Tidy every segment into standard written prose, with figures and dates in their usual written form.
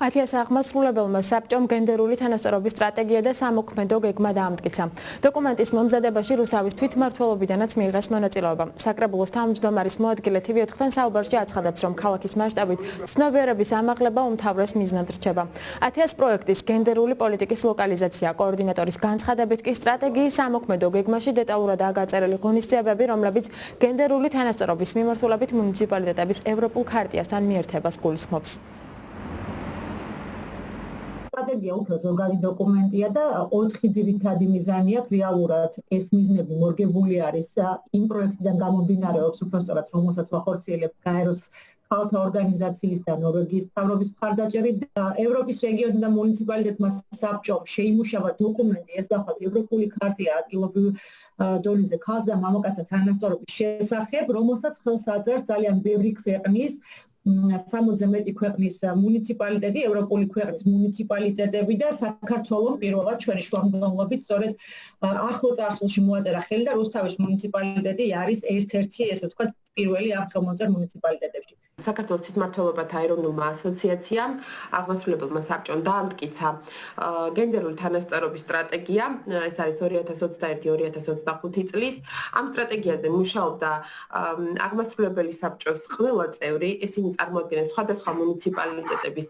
ათია აღმასრულებელმა საბჭომ გენდერული თანასწორობის სტრატეგია და სამოქმედო გეგმა დაამტკიცა. დოკუმენტის მომზადებაში რუსთავის თვითმმართველობიდანაც მიიღეს მონაწილეობა. საკრებულოს თავმჯდომარის მოადგილე TV4-თან საუბარში აცხადებს, რომ ქალაქის მასშტაბით ცნობიერების ამაღლება უმთავრეს მიზნად რჩება. ათიას პროექტის გენდერული პოლიტიკის ლოკალიზაცია კოორდინატორის განცხადებით კი სტრატეგიის სამოქმედო გეგმაში დეტალურადაა გაწერილი ღონისძიებები, რომლებიც გენდერული თანასწორობის მიმართულებით მუნიციპალიტეტების ევროპულ ქარტიასთან მიერთებას გულისხმობს. სტრატეგია უფრო ზოგადი დოკუმენტია და 4 ძირითადი მიზანი აქვს რეალურად. ეს მიზნები მორგებული არის იმ პროექტიდან გამომდინარეობს უბრალოდ რომელსაც ვახორციელებ გაეროს ქალთა ორგანიზაციის და ნორვეგიის მთავრობის მხარდაჭერით და ევროპის რეგიონი და მუნიციპალიტეტმა საბჭომ შეიმუშავა დოკუმენტი, ეს გახლავთ ევროპული ქარტია ადგილობრივ დონეზე ქალთა და მამაკაცთა თანასწორობის შესახებ, რომელსაც ხელს აწერს ძალიან ბევრი ქვეყნის 60-ზე მეტი ქვეყნის მუნიციპალიტეტი, ევროპული ქვეყნის მუნიციპალიტეტები და საქართველოს პირველად ჩვენი შუამდგომლობით სწორედ ახლო წარსულში მოაწერა ხელი და რუსთავის მუნიციპალიტეტი არის ერთ-ერთი, ესე ვთქვათ, პირველი ამ ხელმოწერ მუნიციპალიტეტებში. საქართველოს თვითმმართველობათა ეროვნულმა ასოციაციამ აღმასრულებელმა საბჭომ დაამტკიცა გენდერული თანასწორობის სტრატეგია, ეს არის 2021-2025 წლის. ამ სტრატეგიაზე მუშაობდა აღმასრულებელი საბჭოს ყველა წევრი, ისინი წარმოადგენენ სხვადასხვა მუნიციპალიტეტების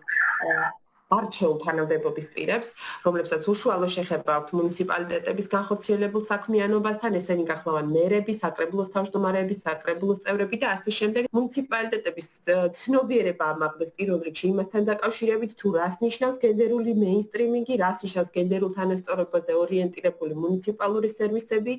არჩეულ თანამდებობის პირებს, რომლებსაც უშუალო შეხება აქვთ მუნიციპალიტეტების განხორციელებულ საქმიანობასთან, ესენი გახლავენ მერები, საკრებულოს თავმჯდომარეები, საკრებულოს წევრები და ასე შემდეგ. მუნიციპალიტეტების ცნობიერება ამაღლეს პირველ რიგში იმასთან დაკავშირებით, თუ რას ნიშნავს გენდერული მეინსტრიმინგი, რას ნიშნავს გენდერულ თანასწორობაზე ორიენტირებული მუნიციპალური სერვისები.